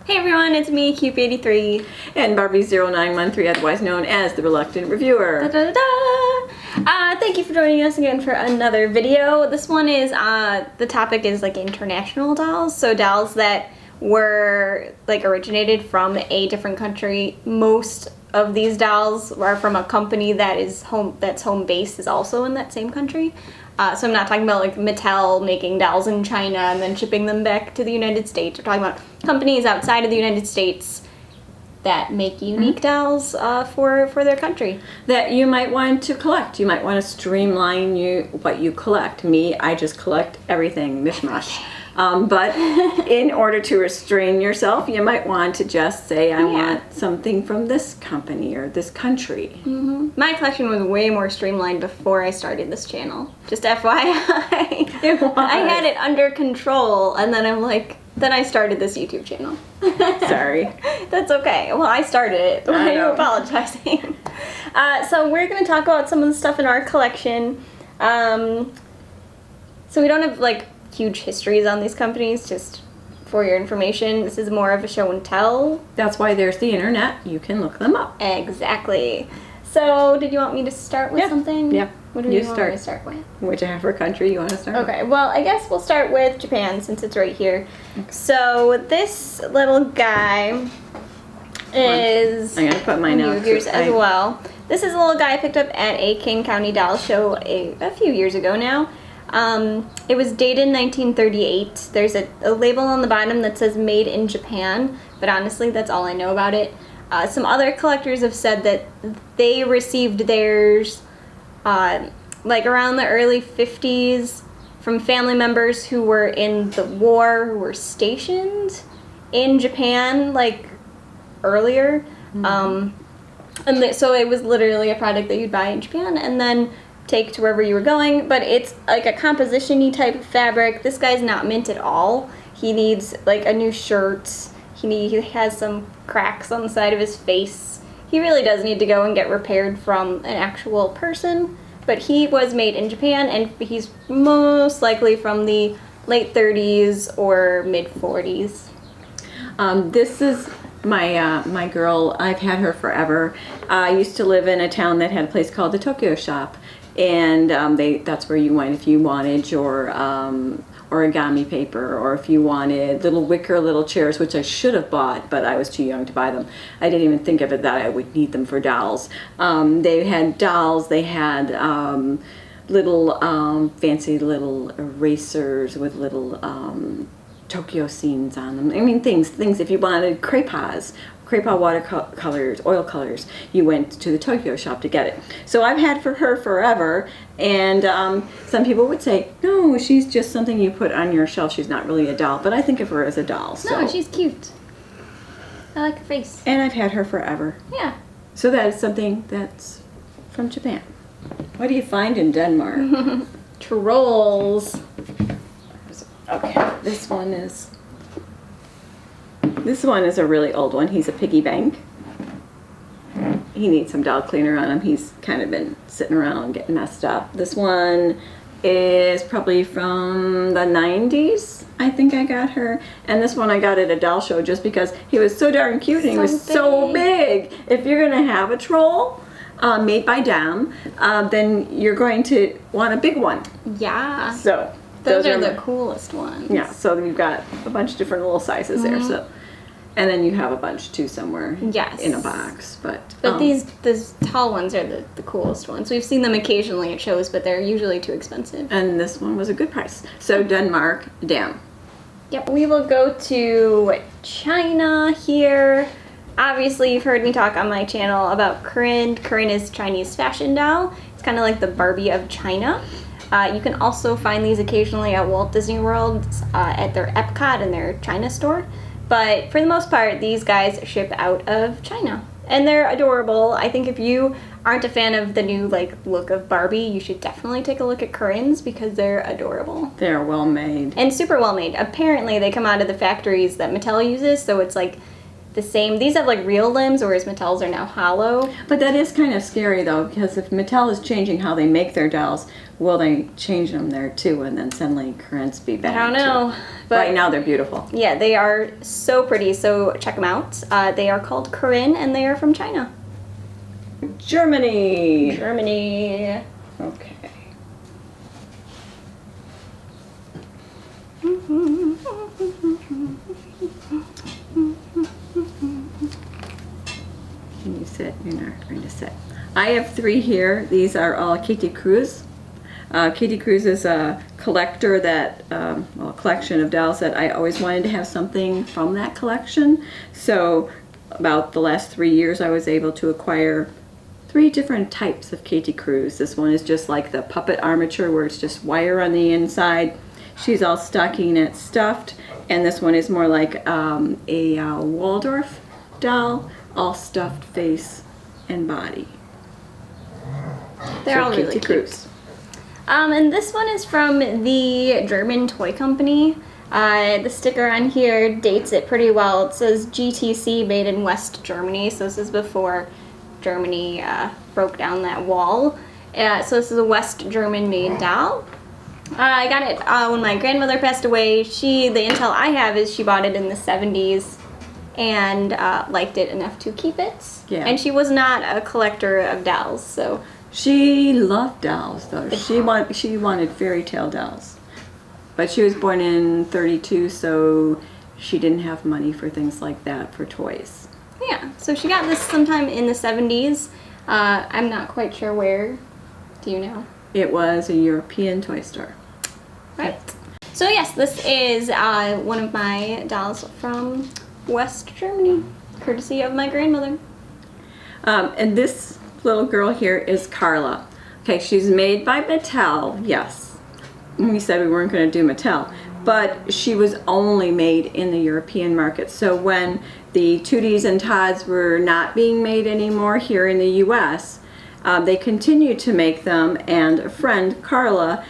Hey everyone, it's me, Kewpie83. And Barbie0913, otherwise known as the Reluctant Reviewer. Da, da, da, da. Thank you for joining us again for another video. This one is, the topic is like international dolls, so dolls that were like originated from a different country. Most of these dolls are from a company that's home base is also in that same country. So I'm not talking about like Mattel making dolls in China and then shipping them back to the United States. We're talking about companies outside of the United States that make unique dolls for their country. That you might want to collect. You might want to streamline what you collect. Me, I just collect everything, mishmash. But in order to restrain yourself, you might want to just say, I want something from this company or this country. Mm-hmm. My collection was way more streamlined before I started this channel. Just FYI. It was. I had it under control, and then then I started this YouTube channel. Sorry. That's okay. Well, I started it. Why are you apologizing? So we're going to talk about some of the stuff in our collection. So we don't have like huge histories on these companies, just for your information. This is more of a show and tell. That's why there's the internet. You can look them up. Exactly. So did you want me to start with something? Yeah. What do you want me to start with? Whichever country you want to start Okay, well, I guess we'll start with Japan since it's right here. Okay. So this little guy is... I'm going to put mine out. Yours as well. This is a little guy I picked up at a King County Doll Show a few years ago now. It was dated 1938. There's a label on the bottom that says made in Japan, but honestly, that's all I know about it. Some other collectors have said that they received theirs like around the early 50s from family members who were in the war, who were stationed in Japan like earlier. Mm-hmm. So it was literally a product that you'd buy in Japan and then take to wherever you were going, but it's like a composition-y type of fabric. This guy's not mint at all. He needs like a new shirt. He has some cracks on the side of his face. He really does need to go and get repaired from an actual person, but he was made in Japan, and he's most likely from the late 30s or mid 40s. This is my girl. I've had her forever. I used to live in a town that had a place called the Tokyo Shop, and that's where you went if you wanted your origami paper, or if you wanted little wicker little chairs, which I should have bought, but I was too young to buy them. I didn't even think of it that I would need them for dolls. They had dolls. They had little fancy little erasers with little Tokyo scenes on them. I mean, things if you wanted crayons, watercolors, oil colors, you went to the Tokyo Shop to get it. So I've had for her forever, and some people would say, no, she's just something you put on your shelf. She's not really a doll, but I think of her as a doll. So. No, she's cute. I like her face. And I've had her forever. Yeah. So that is something that's from Japan. What do you find in Denmark? Trolls. Okay, this one is a really old one. He's a piggy bank. He needs some doll cleaner on him. He's kind of been sitting around getting messed up. This one is probably from the 90s. I think I got her. And this one I got at a doll show just because he was so darn cute and he was so big. If you're going to have a troll made by Dam, then you're going to want a big one. Yeah. So those are the coolest ones. Yeah, so you've got a bunch of different little sizes there. So, and then you have a bunch too somewhere in a box. But these tall ones are the coolest ones. We've seen them occasionally at shows, but they're usually too expensive. And this one was a good price. So Denmark, Dam. Yep, we will go to China here. Obviously, you've heard me talk on my channel about Corinne. Corinne is Chinese fashion doll. It's kind of like the Barbie of China. You can also find these occasionally at Walt Disney World, at their Epcot and their China store. But for the most part, these guys ship out of China. And they're adorable. I think if you aren't a fan of the new look of Barbie, you should definitely take a look at Corinne's because they're adorable. They're well made. And super well made. Apparently, they come out of the factories that Mattel uses, so it's like the same. These have like real limbs, whereas Mattel's are now hollow. But that is kind of scary though, because if Mattel is changing how they make their dolls, will they change them there too, and then suddenly Corinne's be bad? I don't know. Too? But right now they're beautiful. Yeah, they are so pretty. So check them out. They are called Corinne, and they are from China. Germany. Germany. Okay. Can you sit? You're not going to sit. I have 3 here. These are all Katie Cruz. Katie Cruz is a collector that, a collection of dolls that I always wanted to have something from that collection. So about the last 3 years I was able to acquire 3 different types of Katie Cruz. This one is just like the puppet armature where it's just wire on the inside. She's all stockinette stuffed. And this one is more like a Waldorf doll, all stuffed face and body. They're all really cute. And this one is from the German toy company. The sticker on here dates it pretty well. It says GTC, made in West Germany. So this is before Germany broke down that wall. So this is a West German made doll. I got it when my grandmother passed away. The intel I have is she bought it in the 70s and liked it enough to keep it. Yeah. And she was not a collector of dolls, so. She loved dolls though. She wanted fairy tale dolls. But she was born in 32, so she didn't have money for things like that for toys. Yeah, so she got this sometime in the 70s. I'm not quite sure where. Do you know? It was a European toy store. Right. So yes, this is one of my dolls from West Germany, courtesy of my grandmother. And this little girl here is Carla. Okay, she's made by Mattel, yes. We said we weren't going to do Mattel, but she was only made in the European market. So when the Tooties and Todds were not being made anymore here in the US, they continued to make them, and a friend, Carla,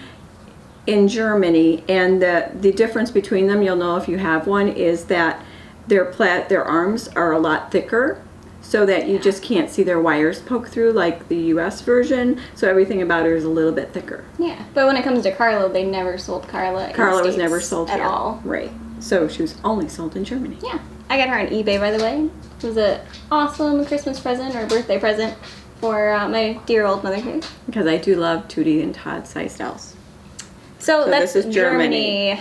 in Germany, and the difference between them, you'll know if you have one, is that their arms are a lot thicker, so that you just can't see their wires poke through like the US version, so everything about her is a little bit thicker. Yeah, but when it comes to Carla, they never sold Carla in the Carla was States never sold at here. all. Right, so she was only sold in Germany. Yeah, I got her on eBay, by the way. It was an awesome Christmas present or birthday present for my dear old mother here. Because I do love Tootie and Todd size dolls. So that's this is Germany.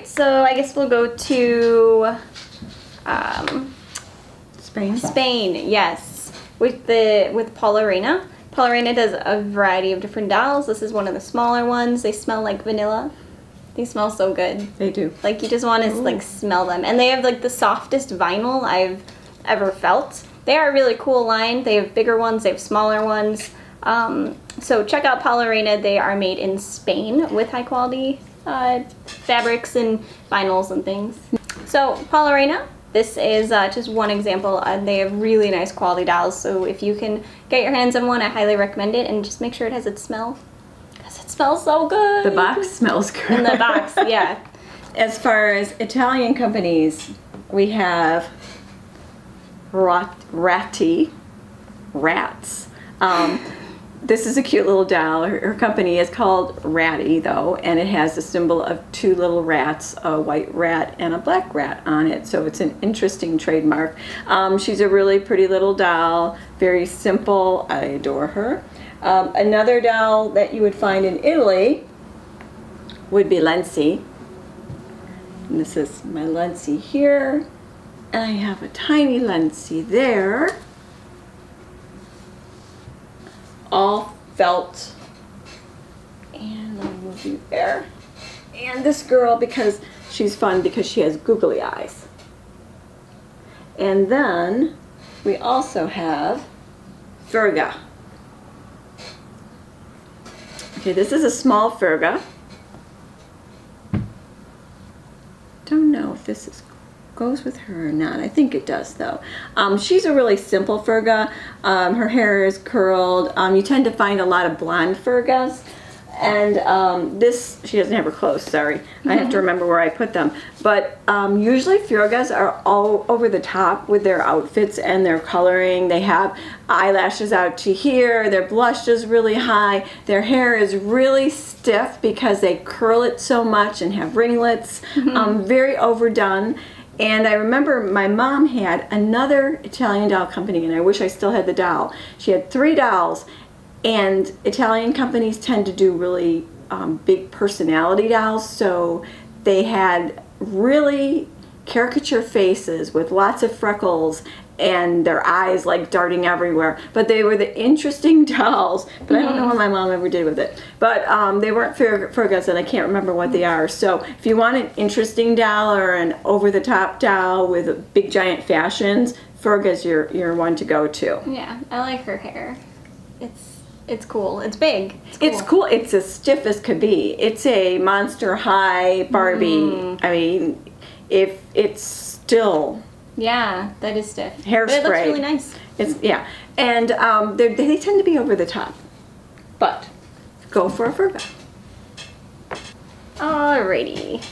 So I guess we'll go to Spain? Spain, yes. With Paula Reina. Paula Reina does a variety of different dolls. This is one of the smaller ones. They smell like vanilla. They smell so good. They do. Like you just want to like smell them. And they have like the softest vinyl I've ever felt. They are a really cool line. They have bigger ones, they have smaller ones. So check out Paula Reina. They are made in Spain with high quality fabrics and vinyls and things. So Paula Reina, this is just one example. They have really nice quality dolls. So if you can get your hands on one, I highly recommend it. And just make sure it has its smell. Because it smells so good. The box smells good. In the box, yeah. As far as Italian companies, we have Rats. This is a cute little doll. Her company is called Ratty, though, and it has a symbol of 2 little rats, a white rat and a black rat on it, so it's an interesting trademark. She's a really pretty little doll, very simple. I adore her. Another doll that you would find in Italy would be Lenzi. And this is my Lenzi here, and I have a tiny Lenzi there. All felt, and I'll move you there. And this girl, because she's fun because she has googly eyes. And then we also have Ferga. Okay, this is a small Ferga. Don't know if this goes with her or not. I think it does though. She's a really simple Ferga. Her hair is curled. You tend to find a lot of blonde Fergas, And this, she doesn't have her clothes, sorry. I have to remember where I put them. But usually Furgas are all over the top with their outfits and their coloring. They have eyelashes out to here, their blush is really high, their hair is really stiff because they curl it so much and have ringlets, very overdone. And I remember my mom had another Italian doll company, and I wish I still had the doll. She had 3 dolls, and Italian companies tend to do really big personality dolls, so they had really caricature faces with lots of freckles and their eyes like darting everywhere. But they were the interesting dolls, but I don't know what my mom ever did with it. But they weren't Furgas, and I can't remember what they are. So if you want an interesting doll or an over-the-top doll with big giant fashions, Furgas your one to go to. Yeah, I like her hair. It's cool. It's big. It's cool. It's as stiff as could be. It's a Monster High Barbie. I mean, if it's still... Yeah, that is stiff. Hairspray. But it looks really nice. And they tend to be over the top. But go for a Furga. Alrighty.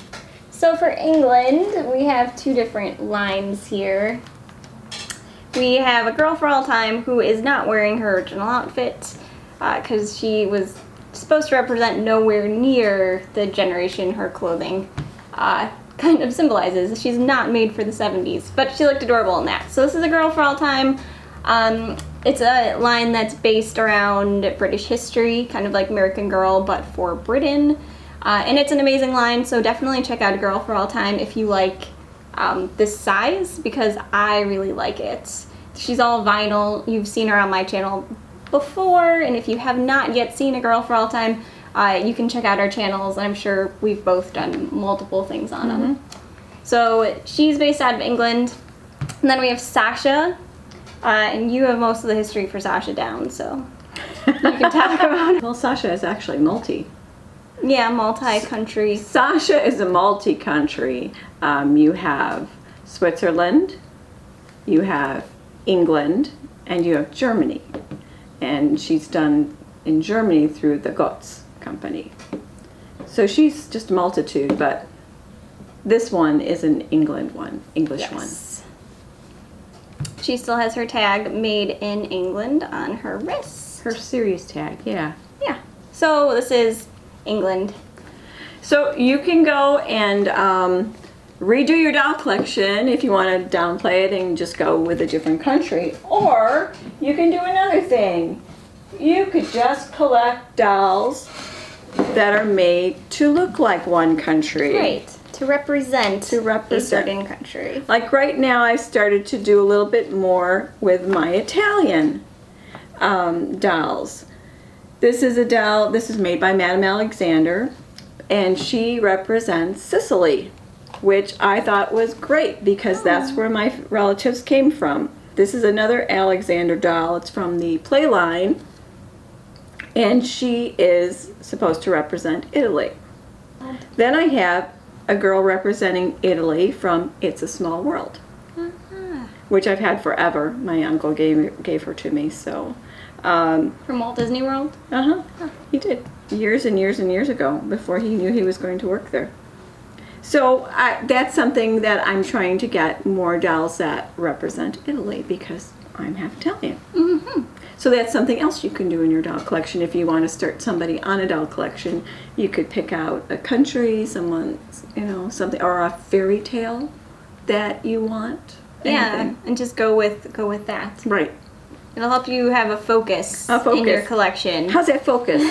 So for England, we have 2 different lines here. We have a girl for all time who is not wearing her original outfit because she was supposed to represent nowhere near the generation her clothing kind of symbolizes. She's not made for the 70s, but she looked adorable in that. So this is a girl for all time. It's a line that's based around British history, kind of like American Girl, but for Britain. And it's an amazing line, so definitely check out A Girl for All Time if you like this size, because I really like it. She's all vinyl. You've seen her on my channel before, and if you have not yet seen A Girl for All Time, you can check out our channels, and I'm sure we've both done multiple things on them. So she's based out of England. And then we have Sasha, and you have most of the history for Sasha down, so you can talk about it. Well, Sasha is actually multi. Yeah, multi-country. Sasha is a multi-country. You have Switzerland, you have England, and you have Germany. And she's done in Germany through the Gotz company. So she's just a multitude, but this one is an England one, English one. She still has her tag made in England on her wrist. Her series tag, yeah. Yeah. So this is England. So you can go and redo your doll collection if you want to downplay it and just go with a different country. Or you can do another thing. You could just collect dolls that are made to look like one country. Right. To represent a certain country. Like right now I've started to do a little bit more with my Italian dolls. This is a doll, this is made by Madame Alexander, and she represents Sicily, which I thought was great because that's where my relatives came from. This is another Alexander doll. It's from the Play line, and she is supposed to represent Italy. Then I have a girl representing Italy from It's a Small World, which I've had forever. My uncle gave her to me, so. From Walt Disney World? He did. Years and years and years ago, before he knew he was going to work there. So that's something that I'm trying to get more dolls that represent Italy because I'm half Italian. So that's something else you can do in your doll collection. If you want to start somebody on a doll collection, you could pick out a country, someone's, something, or a fairy tale that you want. Yeah, and just go with that. Right. It'll help you have a focus in your collection. How's that focus?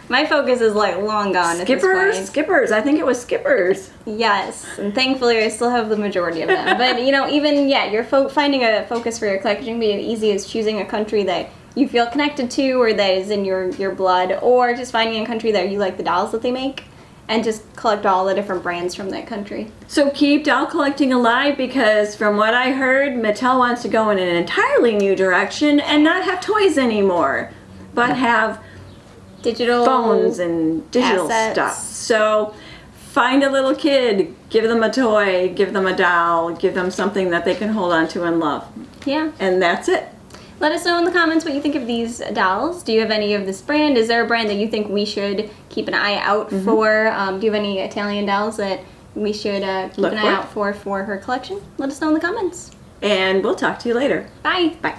My focus is like long gone at this point. Skippers. I think it was Skippers. Yes, and thankfully I still have the majority of them. But even you're finding a focus for your collection can be as easy as choosing a country that you feel connected to or that is in your blood, or just finding a country that you like the dolls that they make and just collect all the different brands from that country. So keep doll collecting alive, because from what I heard, Mattel wants to go in an entirely new direction and not have toys anymore, but have digital phones and digital stuff. So find a little kid, give them a toy, give them a doll, give them something that they can hold on to and love. Yeah. And that's it. Let us know in the comments what you think of these dolls. Do you have any of this brand? Is there a brand that you think we should keep an eye out for? Do you have any Italian dolls that we should keep an eye out for her collection? Let us know in the comments. And we'll talk to you later. Bye. Bye.